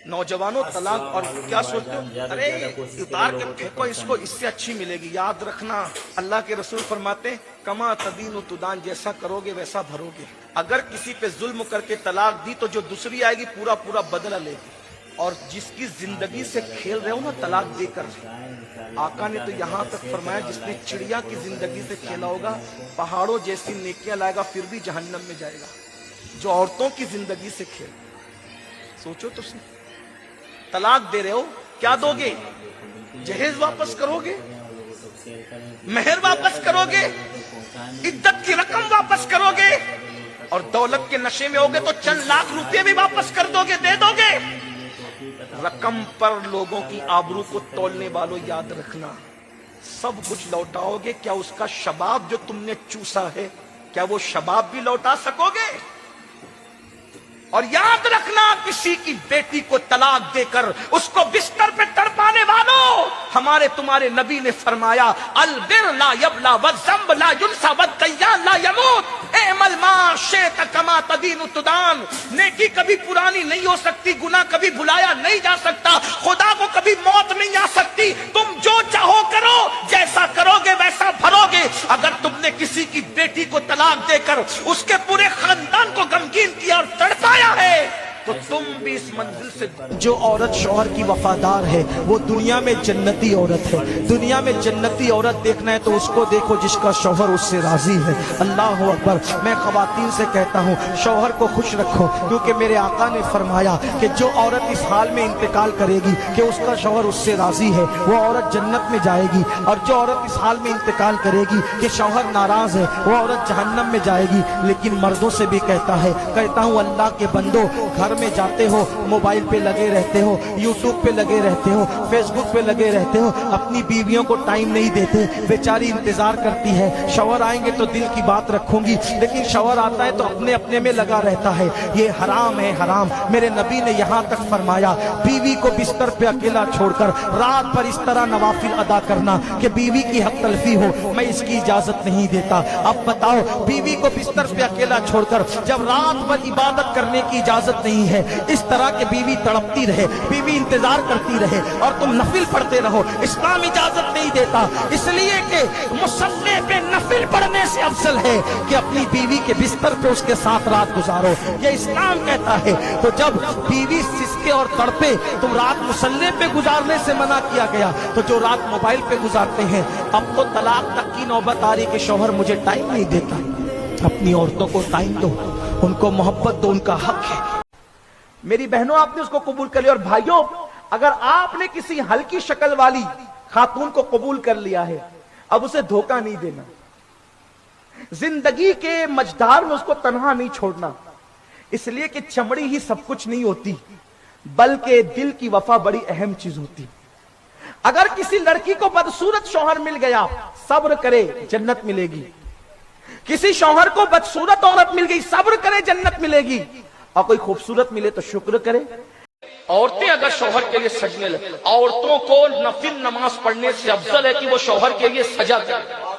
नौजवानों तलाक और क्या सोचते हो, अरे उतार के फेंको इसको, इससे अच्छी मिलेगी। याद रखना अल्लाह के रसूल फरमाते हैं कमा तदीन तुदान, जैसा करोगे वैसा भरोगे। अगर किसी पे जुल्म करके तलाक दी तो जो दूसरी आएगी पूरा पूरा बदला लेगी। और जिसकी जिंदगी से खेल रहे हो ना तलाक देकर, आका ने तो यहाँ तक फरमाया जिसने चिड़िया की जिंदगी से खेला होगा पहाड़ों जैसी नेकियां लाएगा फिर भी जहन्नम में जाएगा। जो औरतों की जिंदगी से खेल, सोचो तो सही। तलाक दे रहे हो, क्या दोगे? जहेज वापस करोगे, मेहर वापस करोगे, इज्जत की रकम वापस करोगे, और दौलत के नशे में होगे तो चंद लाख रुपए भी वापस कर दोगे, दे दोगे। रकम पर लोगों की आबरू को तोलने वालों याद रखना, सब कुछ लौटाओगे, क्या उसका शबाब जो तुमने चूसा है क्या वो शबाब भी लौटा सकोगे? और याद रखना किसी की बेटी को तलाक देकर उसको बिस्तर पे तड़पाने वालों, हमारे तुम्हारे नबी ने फरमाया अलबिर ला यबला वज़्ज़म्ब ला युनसा वद्दय्यान ला यमूत एमल मा शेत कमा तदीन तुदान। नेकी कभी पुरानी नहीं हो सकती, गुनाह कभी भुलाया नहीं जा सकता, खुदा को कभी मौत नहीं आ सकती। तुम जो चाहो करो, जैसा करोगे वैसा भरोगे। अगर तुमने किसी की बेटी को तलाक देकर उसके पूरे खानदान को गमगीन किया और तड़पाया है तो तुम भी इस मंजिल से। जो औरत शौहर की वफादार है वो दुनिया में जन्नती औरत है। दुनिया में जन्नती औरत देखना है तो उसको देखो जिसका शौहर उससे राजी है। अल्लाह अकबर। मैं खवातीन से कहता हूँ शौहर को खुश रखो, क्योंकि मेरे आका ने फरमाया कि जो औरत इस हाल में इंतकाल करेगी कि उसका शौहर उससे राजी है वो औरत जन्नत में जाएगी, और जो औरत इस हाल में इंतकाल करेगी कि शौहर नाराज है वो औरत जहन्नम में जाएगी। लेकिन मर्दों से भी कहता हूँ अल्लाह के बंदो, घर में जाते हो मोबाइल पे लगे रहते हो, यूट्यूब पे लगे रहते हो, फेसबुक पे लगे रहते हो, अपनी बीवियों को टाइम नहीं देते। बेचारी इंतजार करती है शौहर आएंगे तो दिल की बात रखूंगी, लेकिन शौहर आता है तो अपने अपने में लगा रहता है। ये हराम है, हराम। मेरे नबी ने यहाँ तक फरमाया बीवी को बिस्तर पे अकेला छोड़कर रात भर इस तरह नवाफिल अदा करना कि बीवी की हक तलफी हो, मैं इसकी इजाजत नहीं देता। अब बताओ बीवी को बिस्तर पे अकेला छोड़कर जब रात भर इबादत करने की इजाजत नहीं है, इस तरह के बीवी तड़पती रहे, बीवी इंतजार करती रहे और तुम नफिल पढ़ते रहो, इस्लाम इजाजत नहीं देता। इसलिए कि मुसल्ले पे नफिल पढ़ने से अफजल है कि अपनी बीवी के बिस्तर पे उसके साथ रात गुजारो, ये इस्लाम कहता है। तो जब बीवी सिसके और तड़पे तो रात मुसल्ले पे गुजारने से मना किया गया, तो जो रात मोबाइल पे गुजारते हैं अब तो तलाक तक की नौबत आ रही कि शौहर मुझे टाइम नहीं देता। अपनी औरतों को टाइम दो, उनको मोहब्बत दो, उनका हक है। मेरी बहनों आपने उसको कबूल कर लिया, और भाइयों अगर आपने किसी हल्की शक्ल वाली खातून को कबूल कर लिया है अब उसे धोखा नहीं देना। जिंदगी के मझधार में उसको तन्हा नहीं छोड़ना, इसलिए कि चमड़ी ही सब कुछ नहीं होती बल्कि दिल की वफा बड़ी अहम चीज होती। अगर किसी लड़की को बदसूरत शौहर मिल गया सब्र करे जन्नत मिलेगी। किसी शौहर को बदसूरत औरत मिल गई सब्र करे जन्नत मिलेगी, और कोई खूबसूरत मिले तो शुक्र करे। औरतें अगर शौहर के लिए सजने लगे, औरतों को नफिल नमाज पढ़ने से अफजल है कि वो शौहर के लिए सजा करे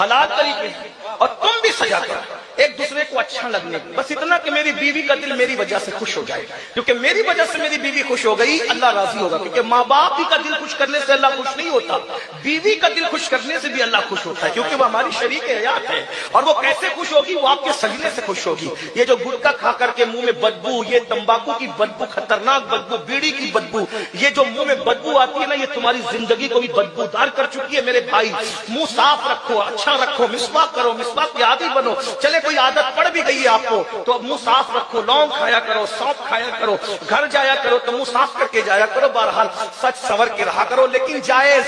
हलाल तरीके से, और तुम भी सजा करो एक दूसरे को अच्छा लगने, बस इतना कि मेरी बीवी का दिल मेरी वजह से खुश हो जाए, क्योंकि मेरी वजह से मेरी बीवी खुश हो गई अल्लाह राजी होगा। क्योंकि माँ बाप ही का दिल खुश करने से अल्लाह खुश नहीं होता, बीवी का दिल खुश करने से भी अल्लाह खुश होता है, क्योंकि वो हमारी शरीक हयात है। और वो कैसे खुश होगी? वो आपके सजने से खुश होगी। ये जो गुटखा खा करके मुंह में बदबू, ये तंबाकू की बदबू, खतरनाक बदबू, बीड़ी की बदबू, ये जो मुंह में बदबू आती है ना, ये तुम्हारी जिंदगी को भी बदबूदार कर चुकी है। मेरे भाई मुंह साफ रखो, अच्छा रखो, मिसवाक करो, मिसवाक के आदी बनो। चले कोई आदत पड़ भी गई है आपको तो अब मुंह साफ रखो, लौंग खाया करो, सौंफ खाया करो, घर जाया करो तो मुंह साफ करके जाया करो, बहरहाल सच सवर के रहा करो, लेकिन जायज।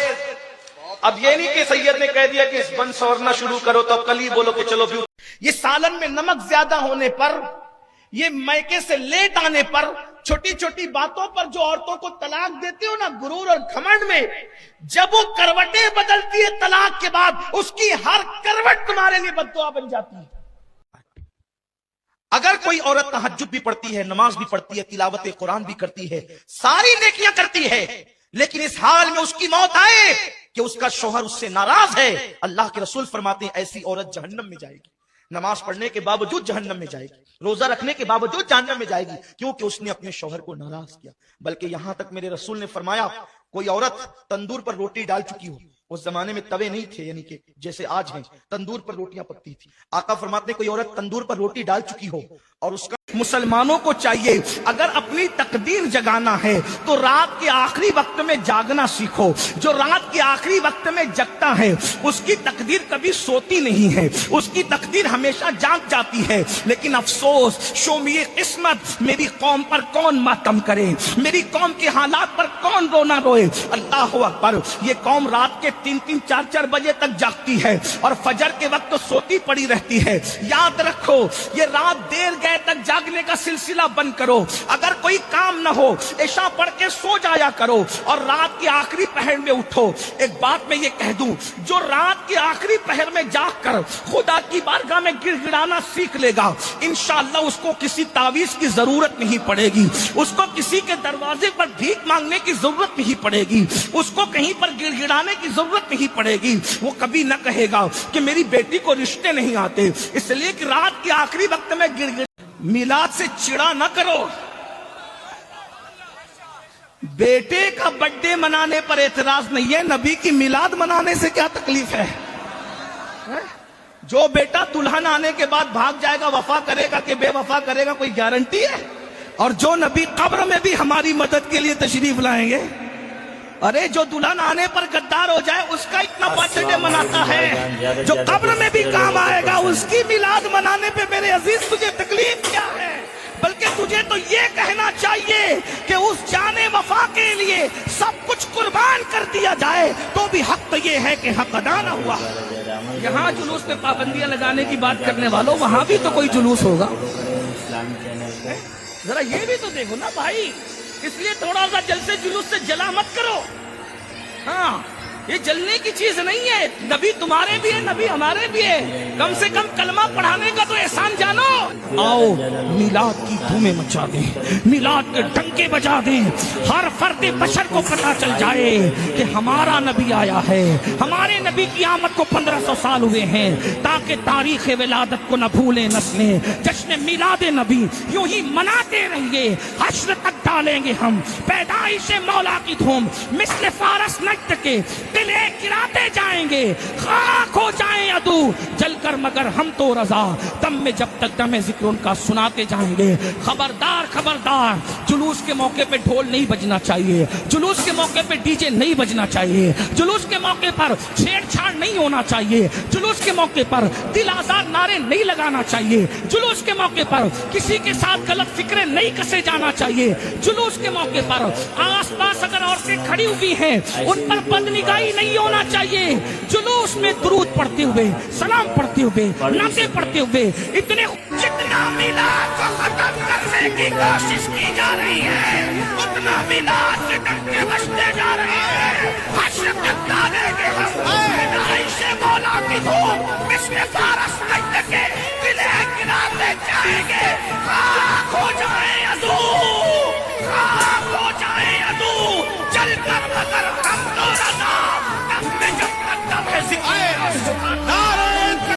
अब ये नहीं कि सैयद ने कह दिया कि इस बन सवरना शुरू करो तो अब कल ही बोलो कि चलो भी। ये सालन में नमक ज्यादा होने पर, ये मैके से लेट आने पर, छोटी छोटी बातों पर जो औरतों को तलाक देते हो ना गुरूर और घमंड में, जब वो करवटें बदलती है तलाक के बाद उसकी हर करवट तुम्हारे लिए बद्दुआ बन जाती है। अगर कोई औरत तहज्जुद भी पढ़ती है, नमाज भी पढ़ती है, तिलावत कुरान भी करती है, सारी नेकियां करती है, लेकिन इस हाल में उसकी मौत आए कि उसका शौहर उससे नाराज है, अल्लाह के रसूल फरमाते हैं ऐसी औरत जहन्नम में जाएगी। نماز پڑھنے کے باوجود جہنم میں جائے گی, روزہ رکھنے کے باوجود جہنم میں جائے گی, کیونکہ اس نے اپنے شوہر کو ناراض کیا. بلکہ یہاں تک میرے رسول نے فرمایا کوئی عورت تندور پر روٹی ڈال چکی ہو, اس زمانے میں توے نہیں تھے یعنی کہ جیسے آج ہیں, تندور پر روٹیاں پکتی تھی. آقا فرماتے کوئی عورت تندور پر روٹی ڈال چکی ہو اور اس کا, مسلمانوں کو چاہیے اگر اپنی تقدیر جگانا ہے تو رات کے آخری وقت میں جاگنا سیکھو. جو رات کے آخری وقت میں جگتا ہے اس کی تقدیر کبھی سوتی نہیں ہے, اس کی تقدیر ہمیشہ جاگ جاتی ہے. لیکن افسوس شومی قسمت, میری قوم پر کون ماتم کرے, میری قوم کے حالات پر کون رونا روئے. اللہ اکبر, یہ قوم رات کے 3-3, 4-4 بجے تک جاگتی ہے اور فجر کے وقت تو سوتی پڑی رہتی ہے. یاد رکھو یہ رات دیر گئے تک جاگنے کا سلسلہ بند کرو. اگر کوئی کام نہ ہو عشاء پڑھ کے سو جایا کرو اور رات کے آخری پہر میں اٹھو. ایک بات میں یہ کہہ دوں, جو رات کے آخری پہر میں جاگ کر خدا کی بارگاہ میں گڑ گڑانا سیکھ لے گا انشاءاللہ اس کو کسی تعویذ کی ضرورت نہیں پڑے گی, اس کو کسی کے دروازے پر بھیک مانگنے کی ضرورت نہیں پڑے گی, اس کو کہیں پر گڑ گڑانے کی ضرورت نہیں پڑے گی. وہ کبھی نہ کہے گا کہ میری بیٹی کو رشتے نہیں آتے, اس لیے کہ رات کے آخری وقت میں گڑ گڑ. میلاد سے چڑا نہ کرو. بیٹے کا برتھ ڈے منانے پر اعتراض نہیں ہے, نبی کی میلاد منانے سے کیا تکلیف ہے؟ جو بیٹا دلہن آنے کے بعد بھاگ جائے گا وفا کرے گا کہ بے وفا کرے گا, کوئی گارنٹی ہے؟ اور جو نبی قبر میں بھی ہماری مدد کے لیے تشریف لائیں گے, ارے جو دلہن آنے پر غدار ہو جائے اس کا اتنا برتھ ڈے مناتا ہے, جو قبر میں بھی کام آئے گا اس کی میلاد منانے پہ میرے عزیز تجھے تکلیف کیا ہے؟ بلکہ تجھے تو یہ کہنا چاہیے کہ اس جانے وفا کے لیے سب کچھ قربان کر دیا جائے تو بھی حق تو یہ ہے کہ حق ادا نہ ہوا. یہاں جلوس پہ پابندیاں لگانے کی بات کرنے والوں, وہاں بھی تو کوئی جلوس ہوگا. ذرا یہ بھی تو دیکھو نا بھائی, اس لیے تھوڑا سا جلسے جلوس سے جلا مت کرو. ہاں یہ جلنے کی چیز نہیں ہے, نبی تمہارے بھی ہے, نبی ہمارے بھی ہے, کم سے کم کلمہ پڑھانے کا تو احسان جانو. آؤ میلاد کی دھومیں مچا دیں, میلاد کے ڈنکے بجا دیں, ہر فرد بشر کو پتہ چل جائے کہ ہمارا نبی آیا ہے. ہمارے نبی کی آمد کو 1500 سال ہوئے ہیں, تاکہ تاریخ ولادت کو نہ بھولیں نسلیں. جشن میلاد نبی یوں ہی مناتے رہیے, حشر تک ڈالیں گے ہم پیدائش مولا کی دھوم. مثل فارس نجد کے قلعے گراتے جائیں گے, خاک ہو جائیں عدو جل کر, مگر ہم تو رضا دم میں جب تک دم ذکر ان کا سناتے جائیں گے. خبردار خبردار, جلوس کے موقع پہ ڈھول نہیں بجنا چاہیے, جلوس کے موقع پہ ڈی جے نہیں بجنا چاہیے, جلوس کے موقع پر چھیڑ چھاڑ نہیں ہونا چاہیے, جلوس کے موقع پر دل آزار نعرے نہیں لگانا چاہیے, جلوس کے موقع پر کسی کے ساتھ غلط فکریں نہیں کسے جانا چاہیے, جلوس کے موقع پر آس پاس اگر عورتیں کھڑی ہوئی ہیں ان پر بدنگاہی نہیں ہونا چاہیے. جلوس میں درود پڑھتے ہوئے, سلام پڑھتے ہوئے, نعتیں پڑھتے ہوئے اتنے جتنا میلاد کو ختم کرنے کی کوشش کی جا رہی ہے اتنا میلاد سے ڈنکے بجتے جا رہے ہیں. حشر تک ڈالیں گے ہم پیدائش مولا کی دھوم, مثل فارس نجد کے قلعے گراتے جائیں گے. خاک ہو جائیں عدو, خاک ہو جائیں عدو چل کر, مگر ہم تو رضا دم میں جب تک دم ذکر.